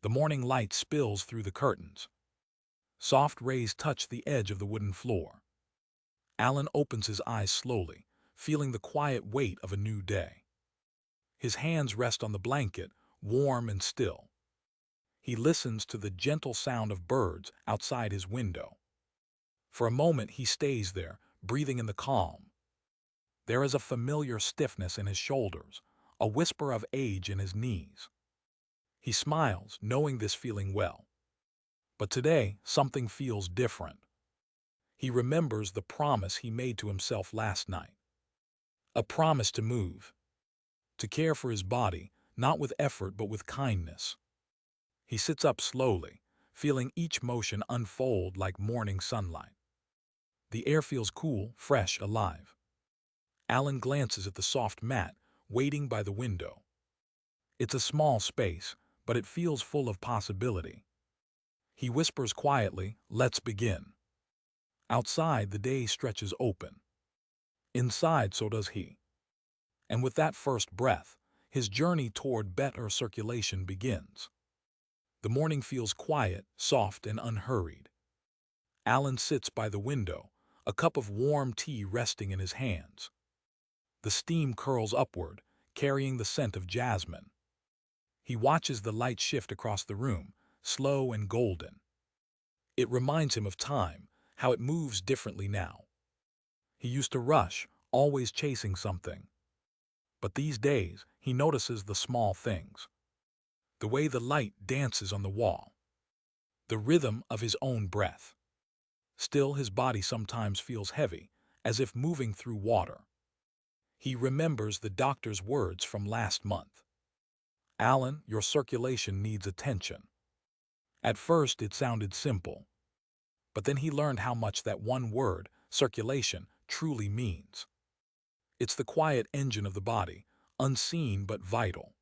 The morning light spills through the curtains. Soft rays touch the edge of the wooden floor. Alan opens his eyes slowly, feeling the quiet weight of a new day. His hands rest on the blanket, warm and still. He listens to the gentle sound of birds outside his window. For a moment he stays there, breathing in the calm. There is a familiar stiffness in his shoulders, a whisper of age in his knees. He smiles, knowing this feeling well. But today, something feels different. He remembers the promise he made to himself last night. A promise to move, to care for his body, not with effort but with kindness. He sits up slowly, feeling each motion unfold like morning sunlight. The air feels cool, fresh, alive. Alan glances at the soft mat, waiting by the window. It's a small space, but it feels full of possibility. He whispers quietly, "Let's begin." Outside, the day stretches open. Inside, so does he. And with that first breath, his journey toward better circulation begins. The morning feels quiet, soft, and unhurried. Alan sits by the window, a cup of warm tea resting in his hands. The steam curls upward, carrying the scent of jasmine. He watches the light shift across the room, slow and golden. It reminds him of time, how it moves differently now. He used to rush, always chasing something. But these days, he notices the small things. The way the light dances on the wall. The rhythm of his own breath. Still, his body sometimes feels heavy, as if moving through water. He remembers the doctor's words from last month. "Alan, your circulation needs attention." At first, it sounded simple. But then he learned how much that one word, circulation, truly means. It's the quiet engine of the body, unseen but vital.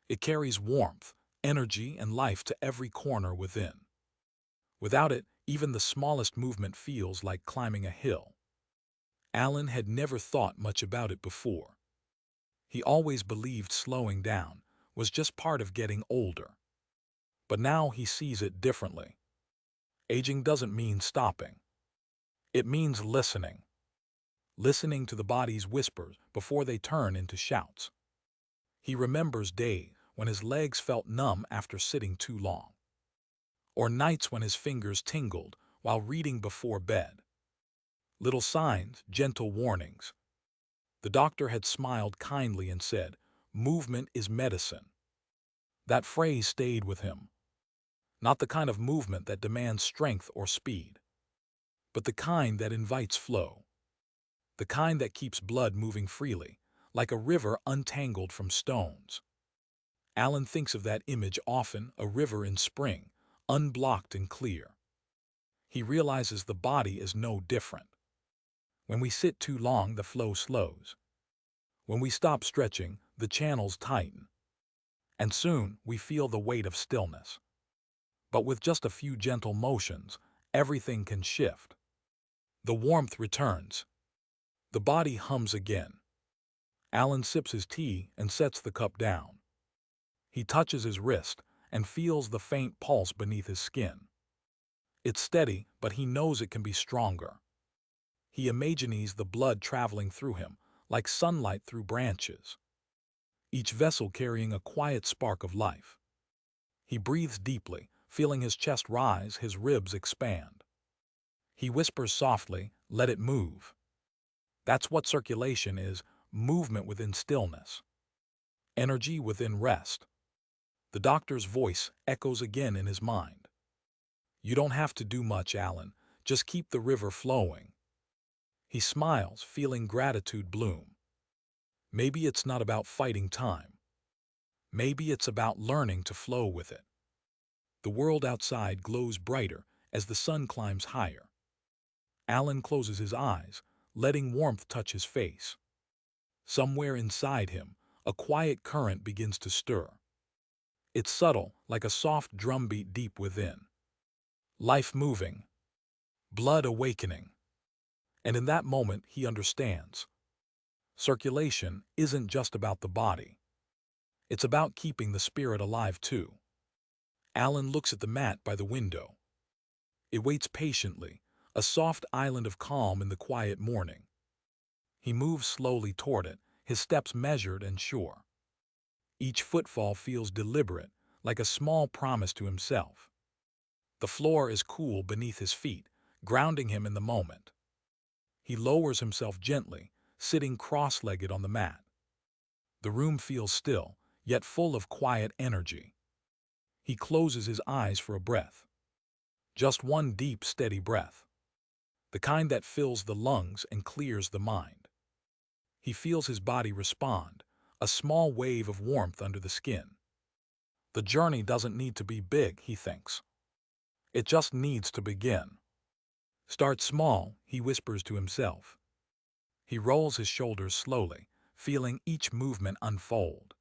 It carries warmth, energy, and life to every corner within. Without it, even the smallest movement feels like climbing a hill. Alan had never thought much about it before. He always believed slowing down was just part of getting older. But now he sees it differently. Aging doesn't mean stopping. It means listening. Listening to the body's whispers before they turn into shouts. He remembers days when his legs felt numb after sitting too long. Or nights when his fingers tingled while reading before bed. Little signs, gentle warnings. The doctor had smiled kindly and said, "Movement is medicine." That phrase stayed with him. Not the kind of movement that demands strength or speed, but the kind that invites flow. The kind that keeps blood moving freely, like a river untangled from stones. Alan thinks of that image often, a river in spring, unblocked and clear. He realizes the body is no different. When we sit too long, the flow slows. When we stop stretching, the channels tighten. And soon, we feel the weight of stillness. But with just a few gentle motions, everything can shift. The warmth returns. The body hums again. Alan sips his tea and sets the cup down. He touches his wrist and feels the faint pulse beneath his skin. It's steady, but he knows it can be stronger. He imagines the blood traveling through him, like sunlight through branches. Each vessel carrying a quiet spark of life. He breathes deeply, feeling his chest rise, his ribs expand. He whispers softly, "Let it move." That's what circulation is, movement within stillness. Energy within rest. The doctor's voice echoes again in his mind. "You don't have to do much, Alan. Just keep the river flowing." He smiles, feeling gratitude bloom. Maybe it's not about fighting time. Maybe it's about learning to flow with it. The world outside glows brighter as the sun climbs higher. Alan closes his eyes, letting warmth touch his face. Somewhere inside him, a quiet current begins to stir. It's subtle, like a soft drumbeat deep within. Life moving, blood awakening. And in that moment, he understands. Circulation isn't just about the body. It's about keeping the spirit alive too. Alan looks at the mat by the window. It waits patiently, a soft island of calm in the quiet morning. He moves slowly toward it, his steps measured and sure. Each footfall feels deliberate, like a small promise to himself. The floor is cool beneath his feet, grounding him in the moment. He lowers himself gently, sitting cross-legged on the mat. The room feels still, yet full of quiet energy. He closes his eyes for a breath. Just one deep, steady breath. The kind that fills the lungs and clears the mind. He feels his body respond, a small wave of warmth under the skin. The journey doesn't need to be big, he thinks. It just needs to begin. Start small, he whispers to himself. He rolls his shoulders slowly, feeling each movement unfold.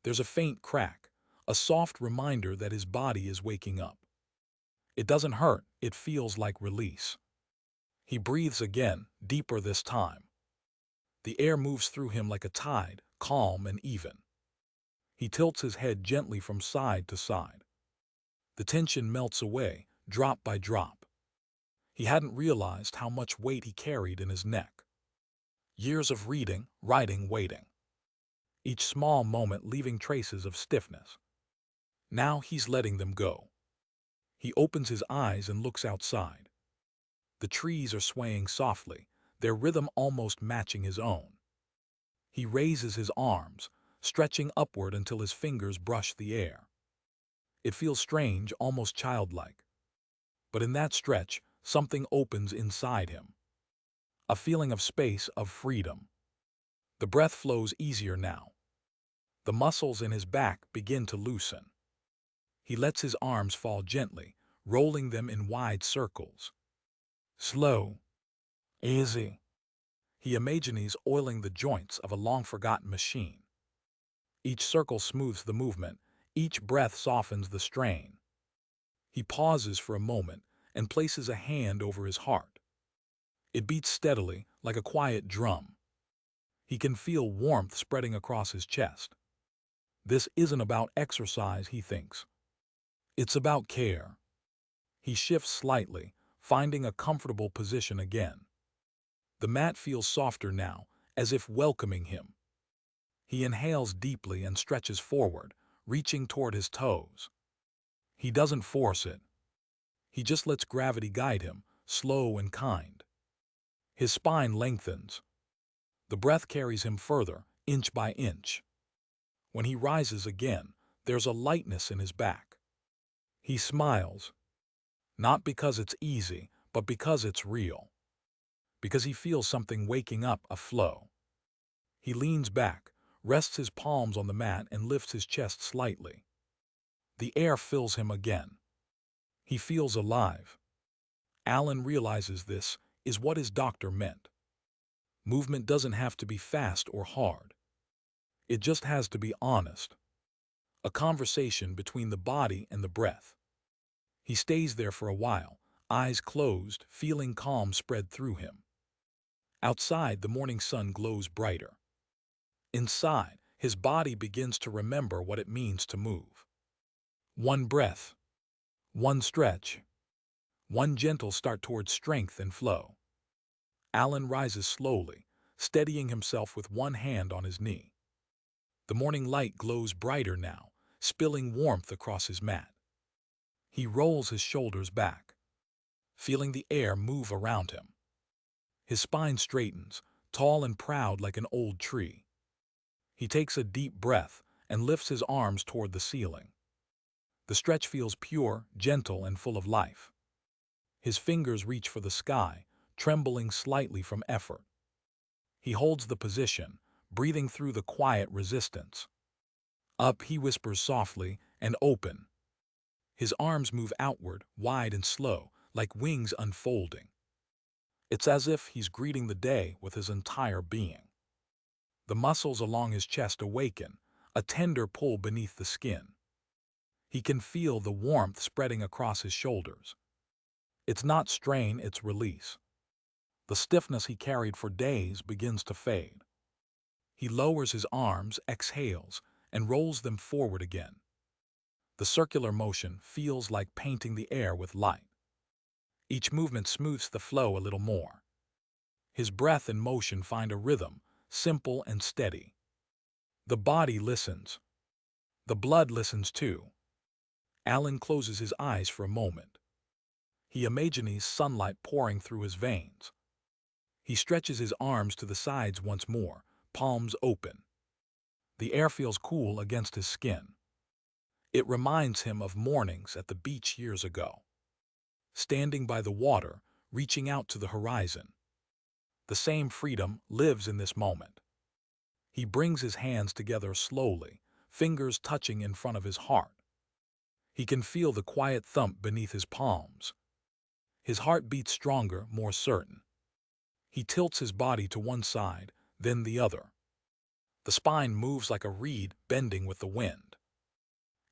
There's a faint crack, a soft reminder that his body is waking up. It doesn't hurt, it feels like release. He breathes again, deeper this time. The air moves through him like a tide, calm and even. He tilts his head gently from side to side. The tension melts away, drop by drop. He hadn't realized how much weight he carried in his neck. Years of reading, writing, waiting. Each small moment leaving traces of stiffness. Now he's letting them go. He opens his eyes and looks outside. The trees are swaying softly, their rhythm almost matching his own. He raises his arms, stretching upward until his fingers brush the air. It feels strange, almost childlike. But in that stretch, something opens inside him. A feeling of space, of freedom. The breath flows easier now. The muscles in his back begin to loosen. He lets his arms fall gently, rolling them in wide circles. Slow, easy. He imagines oiling the joints of a long-forgotten machine. Each circle smooths the movement, each breath softens the strain. He pauses for a moment and places a hand over his heart. It beats steadily, like a quiet drum. He can feel warmth spreading across his chest. This isn't about exercise, he thinks. It's about care. He shifts slightly, finding a comfortable position again. The mat feels softer now, as if welcoming him. He inhales deeply and stretches forward, reaching toward his toes. He doesn't force it. He just lets gravity guide him, slow and kind. His spine lengthens. The breath carries him further, inch by inch. When he rises again, there's a lightness in his back. He smiles, not because it's easy, but because it's real. Because he feels something waking up, a flow. He leans back, rests his palms on the mat and lifts his chest slightly. The air fills him again. He feels alive. Alan realizes this is what his doctor meant. Movement doesn't have to be fast or hard. It just has to be honest. A conversation between the body and the breath. He stays there for a while, eyes closed, feeling calm spread through him. Outside, the morning sun glows brighter. Inside, his body begins to remember what it means to move. One breath, one stretch, one gentle start towards strength and flow. Alan rises slowly, steadying himself with one hand on his knee. The morning light glows brighter now, spilling warmth across his mat. He rolls his shoulders back, feeling the air move around him. His spine straightens, tall and proud like an old tree. He takes a deep breath and lifts his arms toward the ceiling. The stretch feels pure, gentle, and full of life. His fingers reach for the sky, trembling slightly from effort. He holds the position, breathing through the quiet resistance. Up, he whispers softly, and open. His arms move outward, wide and slow, like wings unfolding. It's as if he's greeting the day with his entire being. The muscles along his chest awaken, a tender pull beneath the skin. He can feel the warmth spreading across his shoulders. It's not strain, it's release. The stiffness he carried for days begins to fade. He lowers his arms, exhales, and rolls them forward again. The circular motion feels like painting the air with light. Each movement smooths the flow a little more. His breath and motion find a rhythm, simple and steady. The body listens. The blood listens too. Alan closes his eyes for a moment. He imagines sunlight pouring through his veins. He stretches his arms to the sides once more, palms open. The air feels cool against his skin. It reminds him of mornings at the beach years ago. Standing by the water, reaching out to the horizon. The same freedom lives in this moment. He brings his hands together slowly, fingers touching in front of his heart. He can feel the quiet thump beneath his palms. His heart beats stronger, more certain. He tilts his body to one side, then the other. The spine moves like a reed bending with the wind.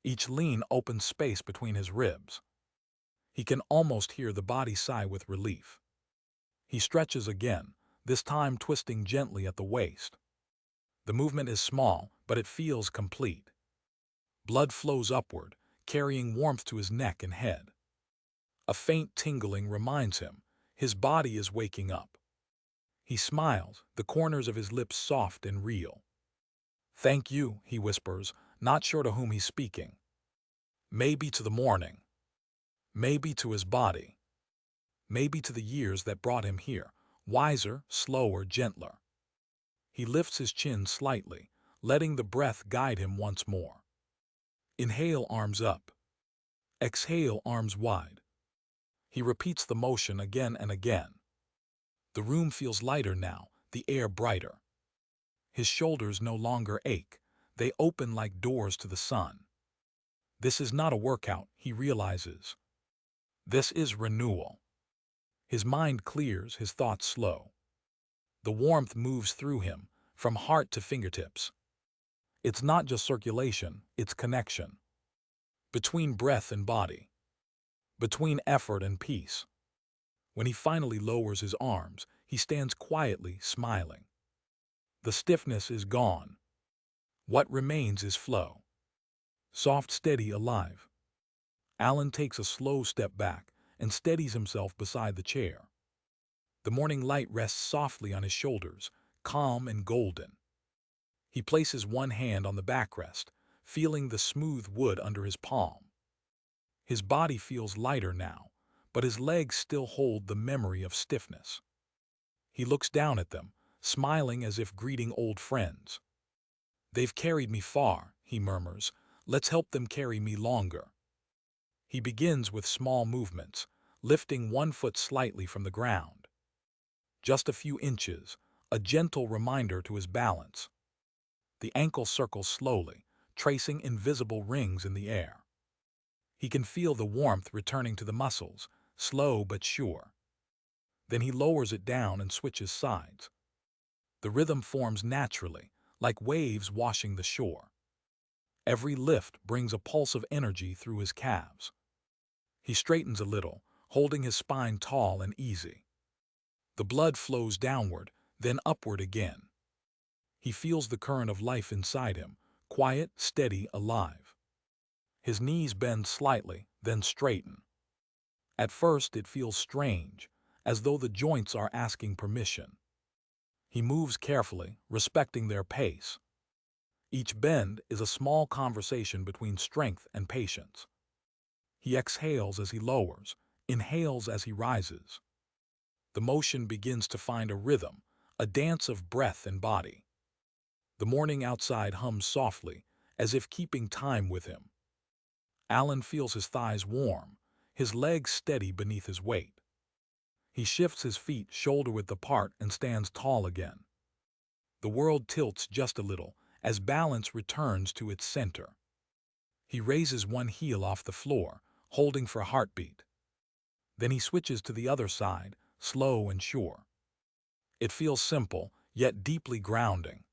Each lean opens space between his ribs. He can almost hear the body sigh with relief. He stretches again, this time twisting gently at the waist. The movement is small, but it feels complete. Blood flows upward, carrying warmth to his neck and head. A faint tingling reminds him his body is waking up. He smiles, the corners of his lips soft and real. "Thank you," he whispers, not sure to whom he's speaking. Maybe to the morning. Maybe to his body. Maybe to the years that brought him here, wiser, slower, gentler. He lifts his chin slightly, letting the breath guide him once more. Inhale, arms up. Exhale, arms wide. He repeats the motion again and again. The room feels lighter now, the air brighter. His shoulders no longer ache. They open like doors to the sun. This is not a workout, he realizes. This is renewal. His mind clears, his thoughts slow. The warmth moves through him, from heart to fingertips. It's not just circulation, it's connection. Between breath and body. Between effort and peace. When he finally lowers his arms, he stands quietly, smiling. The stiffness is gone. What remains is flow. Soft, steady, alive. Alan takes a slow step back and steadies himself beside the chair. The morning light rests softly on his shoulders, calm and golden. He places one hand on the backrest, feeling the smooth wood under his palm. His body feels lighter now, but his legs still hold the memory of stiffness. He looks down at them, smiling as if greeting old friends. "They've carried me far," he murmurs. "Let's help them carry me longer." He begins with small movements, lifting one foot slightly from the ground. Just a few inches, a gentle reminder to his balance. The ankle circles slowly, tracing invisible rings in the air. He can feel the warmth returning to the muscles, slow but sure. Then he lowers it down and switches sides. The rhythm forms naturally, like waves washing the shore. Every lift brings a pulse of energy through his calves. He straightens a little, holding his spine tall and easy. The blood flows downward, then upward again. He feels the current of life inside him, quiet, steady, alive. His knees bend slightly, then straighten. At first it feels strange, as though the joints are asking permission. He moves carefully, respecting their pace. Each bend is a small conversation between strength and patience. He exhales as he lowers, inhales as he rises. The motion begins to find a rhythm, a dance of breath and body. The morning outside hums softly, as if keeping time with him. Alan feels his thighs warm, his legs steady beneath his weight. He shifts his feet shoulder-width apart and stands tall again. The world tilts just a little as balance returns to its center. He raises one heel off the floor, holding for a heartbeat. Then he switches to the other side, slow and sure. It feels simple, yet deeply grounding.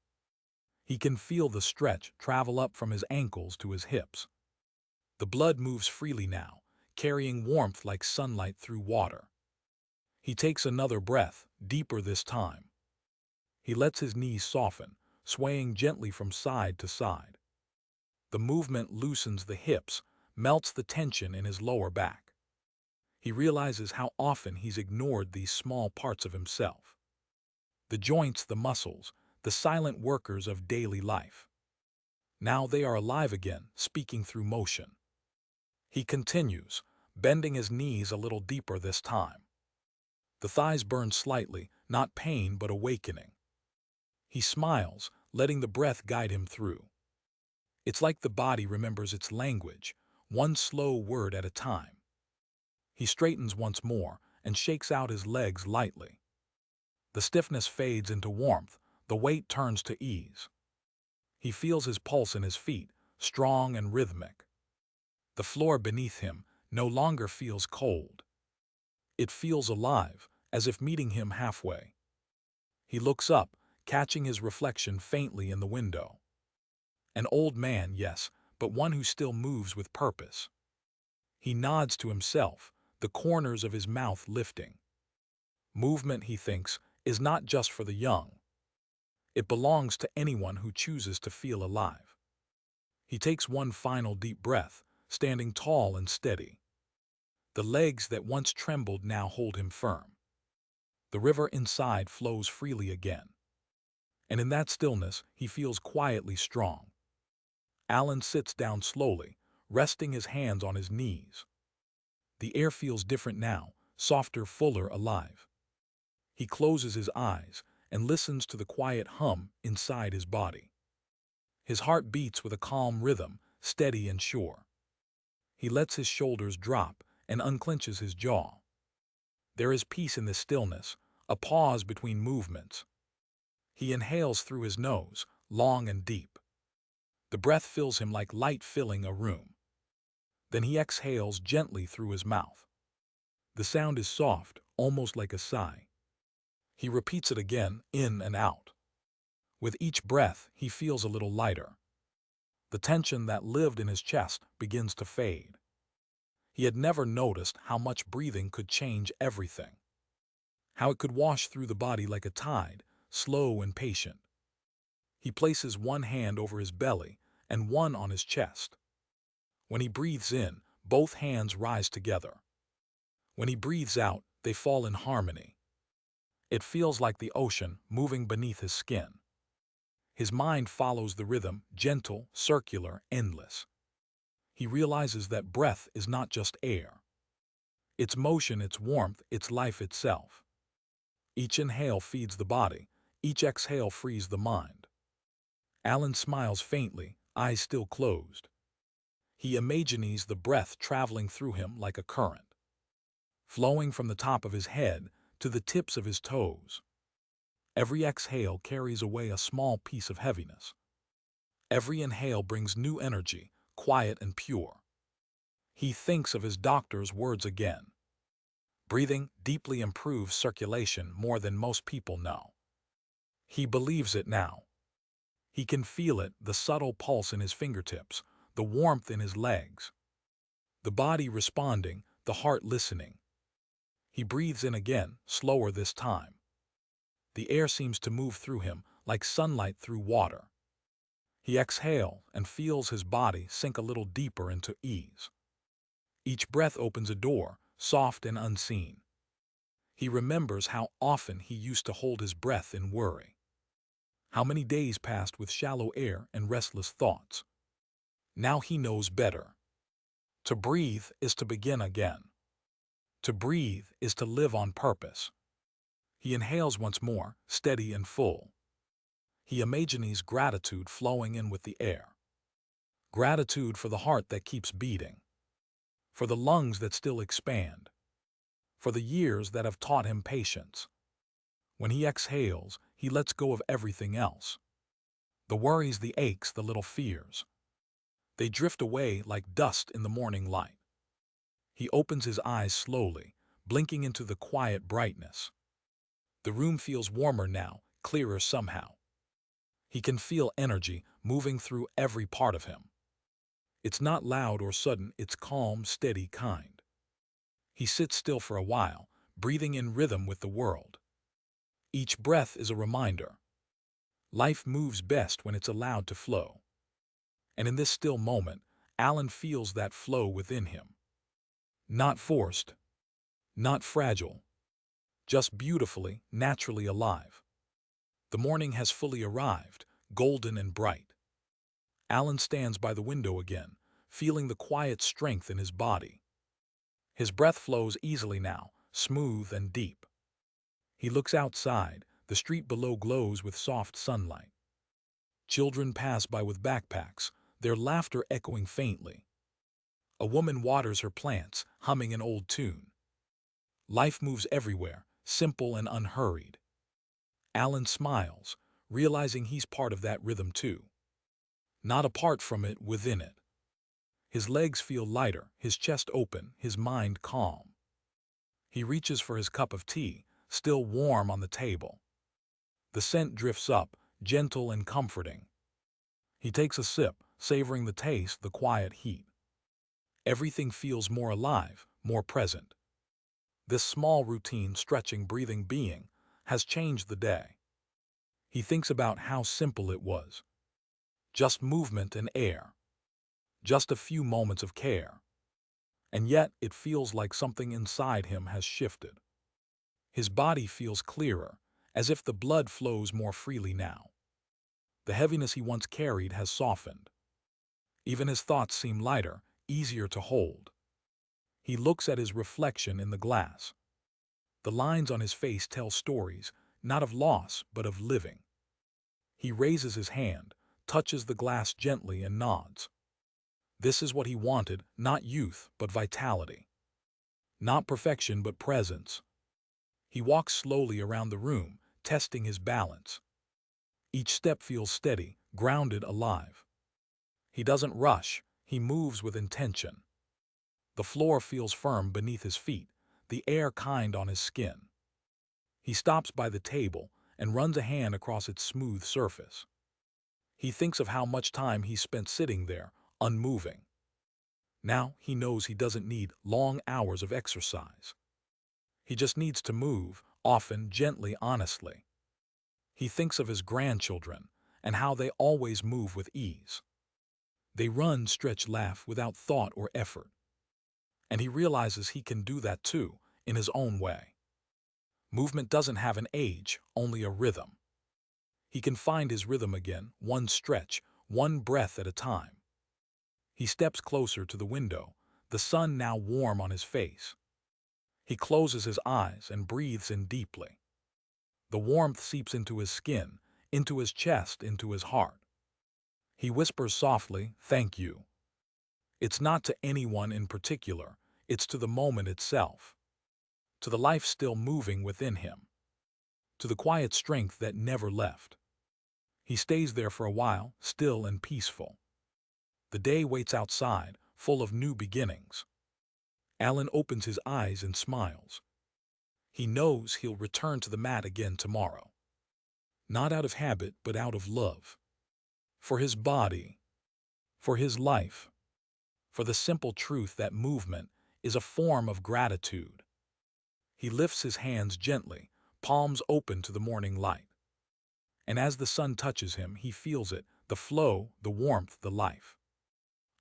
He can feel the stretch travel up from his ankles to his hips. The blood moves freely now, carrying warmth like sunlight through water. He takes another breath, deeper this time. He lets his knees soften, swaying gently from side to side. The movement loosens the hips, melts the tension in his lower back. He realizes how often he's ignored these small parts of himself. The joints, the muscles, the silent workers of daily life. Now they are alive again, speaking through motion. He continues, bending his knees a little deeper this time. The thighs burn slightly, not pain but awakening. He smiles, letting the breath guide him through. It's like the body remembers its language, one slow word at a time. He straightens once more and shakes out his legs lightly. The stiffness fades into warmth, the weight turns to ease. He feels his pulse in his feet, strong and rhythmic. The floor beneath him no longer feels cold. It feels alive, as if meeting him halfway. He looks up, catching his reflection faintly in the window. An old man, yes, but one who still moves with purpose. He nods to himself, the corners of his mouth lifting. Movement, he thinks, is not just for the young. It belongs to anyone who chooses to feel alive. He takes one final deep breath, standing tall and steady. The legs that once trembled now hold him firm. The river inside flows freely again. And in that stillness, he feels quietly strong. Alan sits down slowly, resting his hands on his knees. The air feels different now, softer, fuller, alive. He closes his eyes and listens to the quiet hum inside his body. His heart beats with a calm rhythm, steady and sure. He lets his shoulders drop and unclenches his jaw. There is peace in this stillness, a pause between movements. He inhales through his nose, long and deep. The breath fills him like light filling a room. Then he exhales gently through his mouth. The sound is soft, almost like a sigh. He repeats it again, in and out. With each breath, he feels a little lighter. The tension that lived in his chest begins to fade. He had never noticed how much breathing could change everything. How it could wash through the body like a tide, slow and patient. He places one hand over his belly and one on his chest. When he breathes in, both hands rise together. When he breathes out, they fall in harmony. It feels like the ocean moving beneath his skin. His mind follows the rhythm, gentle, circular, endless. He realizes that breath is not just air. It's motion, it's warmth, it's life itself. Each inhale feeds the body, each exhale frees the mind. Alan smiles faintly, eyes still closed. He imagines the breath traveling through him like a current, flowing from the top of his head to the tips of his toes. Every exhale carries away a small piece of heaviness. Every inhale brings new energy, quiet and pure. He thinks of his doctor's words again. Breathing deeply improves circulation more than most people know. He believes it now. He can feel it, the subtle pulse in his fingertips, the warmth in his legs. The body responding, the heart listening. He breathes in again, slower this time. The air seems to move through him like sunlight through water. He exhales and feels his body sink a little deeper into ease. Each breath opens a door, soft and unseen. He remembers how often he used to hold his breath in worry. How many days passed with shallow air and restless thoughts. Now he knows better. To breathe is to begin again. To breathe is to live on purpose. He inhales once more, steady and full. He imagines gratitude flowing in with the air. Gratitude for the heart that keeps beating. For the lungs that still expand. For the years that have taught him patience. When he exhales, he lets go of everything else. The worries, the aches, the little fears. They drift away like dust in the morning light. He opens his eyes slowly, blinking into the quiet brightness. The room feels warmer now, clearer somehow. He can feel energy moving through every part of him. It's not loud or sudden, it's calm, steady, kind. He sits still for a while, breathing in rhythm with the world. Each breath is a reminder. Life moves best when it's allowed to flow. And in this still moment, Alan feels that flow within him. Not forced, not fragile, just beautifully, naturally alive. The morning has fully arrived, golden and bright. Alan stands by the window again, feeling the quiet strength in his body. His breath flows easily now, smooth and deep. He looks outside. The street below glows with soft sunlight. Children pass by with backpacks, their laughter echoing faintly. A woman waters her plants, humming an old tune. Life moves everywhere, simple and unhurried. Alan smiles, realizing he's part of that rhythm too. Not apart from it, within it. His legs feel lighter, his chest open, his mind calm. He reaches for his cup of tea, still warm on the table. The scent drifts up, gentle and comforting. He takes a sip, savoring the taste, the quiet heat. Everything feels more alive, more present. This small routine, stretching, breathing being has changed the day. He thinks about how simple it was. Just movement and air. Just a few moments of care. And yet it feels like something inside him has shifted. His body feels clearer, as if the blood flows more freely now. The heaviness he once carried has softened. Even his thoughts seem lighter, easier to hold. He looks at his reflection in the glass. The lines on his face tell stories, not of loss, but of living. He raises his hand, touches the glass gently and nods. This is what he wanted, not youth, but vitality. Not perfection, but presence. He walks slowly around the room, testing his balance. Each step feels steady, grounded, alive. He doesn't rush, he moves with intention. The floor feels firm beneath his feet, the air kind on his skin. He stops by the table and runs a hand across its smooth surface. He thinks of how much time he spent sitting there, unmoving. Now he knows he doesn't need long hours of exercise. He just needs to move, often, gently, honestly. He thinks of his grandchildren and how they always move with ease. They run, stretch, laugh without thought or effort. And he realizes he can do that too, in his own way. Movement doesn't have an age, only a rhythm. He can find his rhythm again, one stretch, one breath at a time. He steps closer to the window, the sun now warm on his face. He closes his eyes and breathes in deeply. The warmth seeps into his skin, into his chest, into his heart. He whispers softly, "Thank you." It's not to anyone in particular, it's to the moment itself. To the life still moving within him. To the quiet strength that never left. He stays there for a while, still and peaceful. The day waits outside, full of new beginnings. Alan opens his eyes and smiles. He knows he'll return to the mat again tomorrow. Not out of habit, but out of love. For his body. For his life. For the simple truth that movement is a form of gratitude. He lifts his hands gently, palms open to the morning light. And as the sun touches him, he feels it, the flow, the warmth, the life.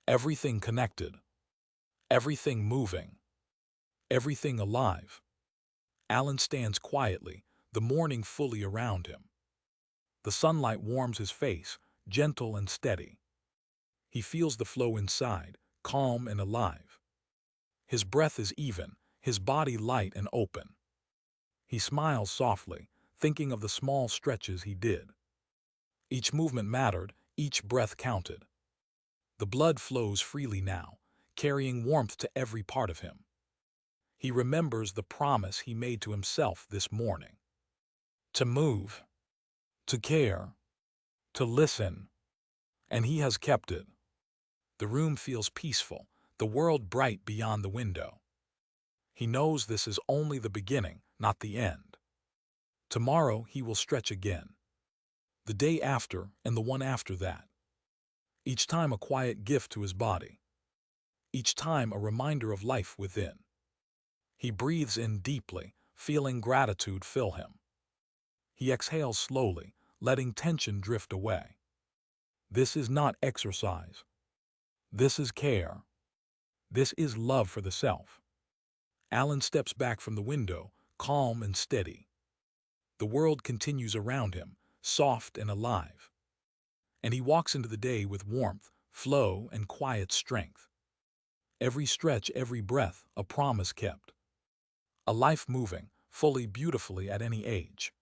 Everything connected. Everything moving. Everything alive. Alan stands quietly, the morning fully around him. The sunlight warms his face, gentle and steady. He feels the flow inside, calm and alive. His breath is even, his body light and open. He smiles softly, thinking of the small stretches he did. Each movement mattered, each breath counted. The blood flows freely now, carrying warmth to every part of him. He remembers the promise he made to himself this morning. To move, to care, to listen, and he has kept it. The room feels peaceful, the world bright beyond the window. He knows this is only the beginning, not the end. Tomorrow he will stretch again. The day after and the one after that. Each time a quiet gift to his body. Each time a reminder of life within. He breathes in deeply, feeling gratitude fill him. He exhales slowly, letting tension drift away. This is not exercise. This is care. This is love for the self. Alan steps back from the window, calm and steady. The world continues around him, soft and alive. And he walks into the day with warmth, flow, and quiet strength. Every stretch, every breath, a promise kept. A life moving, fully, beautifully at any age.